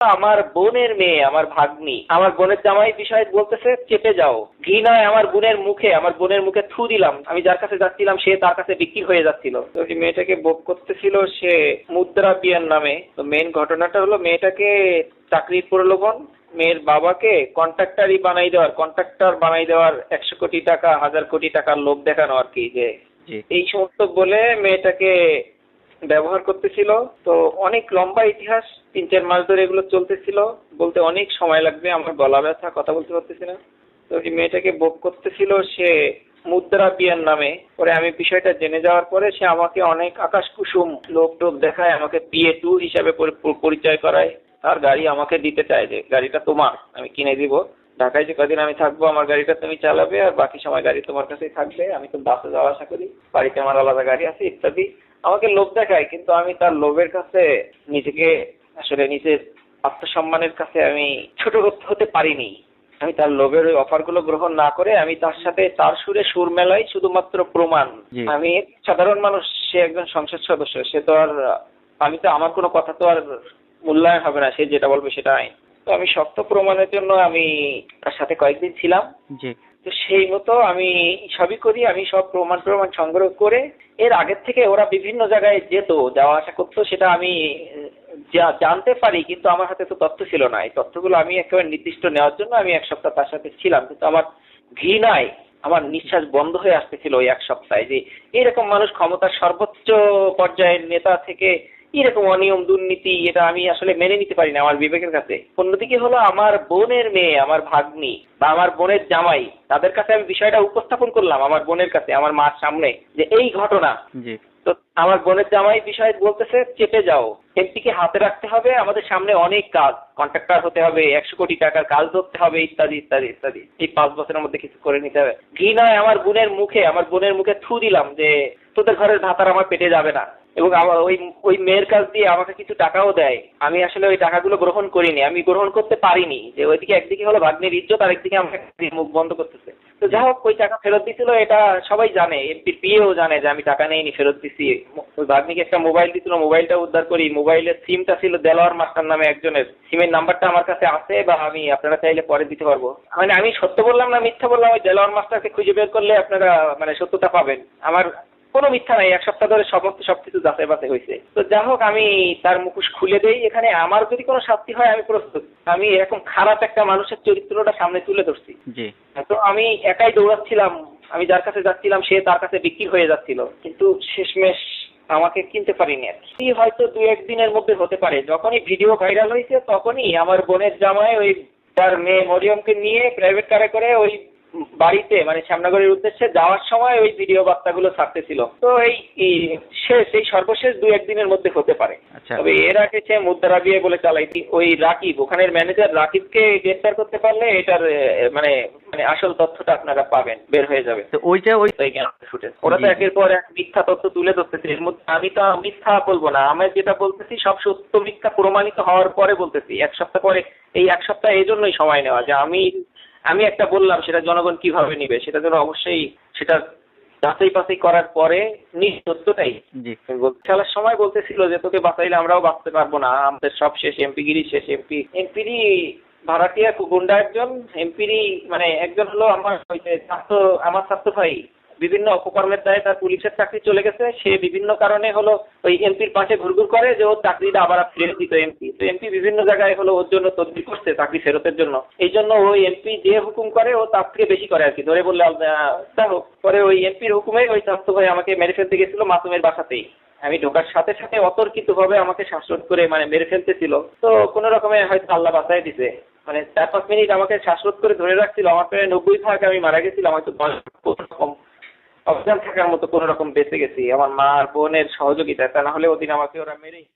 আমার বোনের মেয়ে, আমার ভাগ্নি, আমার বোনের জামাই বিষয় বলতেছে চেপে যাও। ঘৃণায় আমার বোনের মুখে থু দিলাম। আমি যার কাছে যাচ্ছিলাম সে তার কাছে বিক্রি হয়ে যাচ্ছিল। তো ওই মেয়েটাকে ভোগ করতেছিল সে মুদ্রা বিয়ার নামে। তো মেইন ঘটনাটা হলো মেয়েটাকে চাকরির প্রলোভন, মেয়ের বাবাকে কন্ট্রাক্টর বানাই দেওয়ার 100 কোটি টাকা 1000 কোটি টাকার লোভ দেখানো আর কি, যে এই সমস্ত বলে মেয়েটাকে ব্যবহার করতেছিল। তো অনেক লম্বা ইতিহাস, 3-4 মাস ধরে এগুলো চলতেছিল। বলতে অনেক সময় লাগবে, আমার গলা ব্যথা, কথা বলতে পারতেছি না। তো ওই মেয়েটাকে ভোগ করতেছিল সে মুদ্রা বিয়ার নামে। পরে আমি বিষয়টা জেনে যাওয়ার পরে সে আমাকে অনেক আকাশ কুসুম লোভ টোভ দেখায়, আমাকে পিএ টু হিসাবে পরিচয় করায়। তার গাড়ি আমাকে দিতে চায়, যে গাড়িটা তোমার, আমি কিনে দিব। ঢাকায় যে কদিন আমি থাকবো আমার গাড়িটা তুমি চালাবে, আর বাকি সময় গাড়ি তোমার কাছেই থাকবে। আমি তো বাসে যাওয়া আসা করি, বাড়িতে আমার আলাদা গাড়ি আছে ইত্যাদি। আমাকে লোভ দেখায়, কিন্তু আমি তার লোভের কাছে নিজেকে আসলে নিজের আত্মসম্মানের কাছে আমি ছোট হতে পারিনি। আমি তার লোভের ওই অফারগুলো গ্রহণ না করে আমি তার সাথে তার সুরে সুর মেলাই শুধুমাত্র প্রমাণ। আমি সাধারণ মানুষ, সে একজন সংসদ সদস্য, সে তো আর আমার কোনো কথা তো আর মূল্যায়ন হবে না, সে যেটা বলবে সেটা আইন। তো আমি শক্ত প্রমাণের জন্য আমি তার সাথে কয়েকদিন ছিলাম। তো সেই মতো আমি সবই করি, আমি সব প্রমাণ সংগ্রহ করে, এর আগের থেকে ওরা বিভিন্ন জায়গায় যাওয়া আসা করতো, সেটা আমি জানতে পারি, কিন্তু আমার হাতে তো তথ্য ছিল না। এই তথ্যগুলো আমি একেবারে নির্দিষ্ট নেওয়ার জন্য আমি 1 সপ্তাহ তার সাথে ছিলাম, কিন্তু আমার ঘৃণায় আমার নিঃশ্বাস বন্ধ হয়ে আসতেছিল ওই 1 সপ্তাহে, যে এরকম মানুষ ক্ষমতার সর্বোচ্চ পর্যায়ের নেতা থেকে এরকম অনিয়ম দুর্নীতি, এটা আমি আসলে মেনে নিতে পারি না আমার বিবেকের কাছে। অন্যদিকে হলো আমার বোনের মেয়ে, আমার ভাগ্নি বা আমার বোনের জামাই, তাদের কাছে আমি বিষয়টা উপস্থাপন করলাম, আমার বোনের কাছে, আমার মার সামনে, যে এই ঘটনা। তো আমার বোনের জামাই বিষয় বলতেছে চেপে যাও, এমপিকে হাতে রাখতে হবে, আমাদের সামনে অনেক কাজ, কন্ট্রাক্টর হতে হবে, 100 কোটি টাকার কাজ ধরতে হবে ইত্যাদি ইত্যাদি ইত্যাদি। এই 5 বছরের মধ্যে কিছু করে নিতে হবে। ঘৃণায় আমার বোনের মুখে থু দিলাম, যে তোদের ঘরের ভাতার আমার পেটে যাবে না। এবং আমার ওই মেয়ের কাছ দিয়ে আমাকে কিছু টাকাও দেয়। আমি আসলে ওই টাকাগুলো গ্রহণ করিনি, আমি গ্রহণ করতে পারিনি। যে ওইদিকে একদিকে হলো ভাগ্নের ইজ্জত, আর একদিকে আমাকে মুখ বন্ধ করতেছে। তো যাই হোক, ওই টাকা ফেরত দিছিল, এটা সবাই জানে, এমপি পিএও জানে যে আমি টাকা নেইনি, ফেরত দিছি। ওই ভাগ্নিকে একটা মোবাইল দিছিল, মোবাইলটা উদ্ধার করি। মোবাইলের সিমটা ছিল দেলোয়ার মাস্টার নামে একজনের, সিমের নাম্বারটা আমার কাছে আছে, বা আমি আপনারা চাইলে পরে দিতে পারবো। মানে আমি সত্য বললাম না মিথ্যা বললাম, ওই দেলোয়ার মাস্টারকে খুঁজে বের করলে আপনারা মানে সত্যতা পাবেন। আমার কোনো মিথ্যা নাই, 1 সপ্তাহ ধরে সবকিছু যাচাই বাছাই হয়েছে। তো যাই হোক, আমি তার মুখোশ খুলে দেই। এখানে আমার যদি কোনো শাস্তি হয় আমি প্রস্তুত। আমি এরকম খারাপ একটা মানুষের চরিত্রটা সামনে তুলে ধরছি। তো আমি একাই দৌড়াচ্ছিলাম, আমি যার কাছে যাচ্ছিলাম সে তার কাছে বিক্রি হয়ে যাচ্ছিল, কিন্তু শেষমেশ আমাকে কিনতে পারিনি আর কি। হয়তো 2-1 দিনের মধ্যে হতে পারে। যখনই ভিডিও ভাইরাল হয়েছে তখনই আমার বোনের জামাই ওই তার মেয়ে মরিয়মকে নিয়ে প্রাইভেট কারে করে ওই বাড়িতে, মানে শ্যামনগরের উদ্দেশ্যে যাওয়ার সময় ওই ভিডিও বার্তাগুলো ছাড়তেছিল। তো এই সর্বশেষ 2-1 দিনের মধ্যে হতে পারে। তবে এর আগে সে মুদ্রা বিয়ে বলে চালাইতি ওই রাকিব, ওখানের ম্যানেজার রাকিবকে গ্রেফতার করতে পারলে এটার মানে মানে আসল তথ্যটা আপনারা পাবেন, বের হয়ে যাবে। তো ওরা তো একের পর এক মিথ্যা তথ্য তুলে ধরতেছে। এর মধ্যে আমি তো মিথ্যা বলবো না, আমি যেটা বলতেছি সব সত্য মিথ্যা প্রমাণিত হওয়ার পরে বলতেছি। 1 সপ্তাহ পরে, এই 1 সপ্তাহ এই জন্যই সময় নেওয়া, যে আমি একটা বললাম, সেটা জনগণ কিভাবে নিবে সেটা জন্য অবশ্যই সেটা যাচাই বাছাই করার পরে সত্যটাই। খেলার সময় বলতেছিল যে তোকে বাঁচাইলে আমরাও বাঁচতে পারবো না, আমাদের সব শেষ, এমপিগিরি শেষ। এমপিরই ভাড়াটিয়া গুন্ডা একজন, এমপিরই মানে একজন হলো আমার ছাত্র ভাই, বিভিন্ন অপকর্মের দায়ে তার পুলিশের চাকরি চলে গেছে। সে বিভিন্ন কারণে হলো ওই এমপির পাশে ঘুরঘুর করে যে ওর চাকরিটা আবার ফেরত দিত এমপি। তো এমপি বিভিন্ন জায়গায় হলো ওর জন্য তদবির করছে চাকরি ফেরতের জন্য। এই জন্য ওই এমপি যে হুকুম করে ও তার থেকে বেশি করে আর কি, ধরে বললে হোক। পরে ওই এমপির হুকুমে ওই ছাত্র ভাই আমাকে মেরে ফেলতে গেছিল মাসুমের বাসাতেই। আমি ঢোকার সাথে সাথে অতর্কিতভাবে আমাকে শ্বাসরোধ করে মানে মেরে ফেলতেছিল। তো কোনো রকমে হয়তো আল্লাহ বাঁচাই দিছে। মানে 4-5 মিনিট আমাকে শ্বাসরোধ করে ধরে রাখছিল, আমার প্রায় 90 ভাগ আমি মারা গেছিলাম, হয়তো 10 অবদান থাকার মতো কোনো রকম বেঁচে গেছি আমার মা আর বোনের সহযোগিতা। তা না হলে ওদিন আমাকে ওরা মেরেই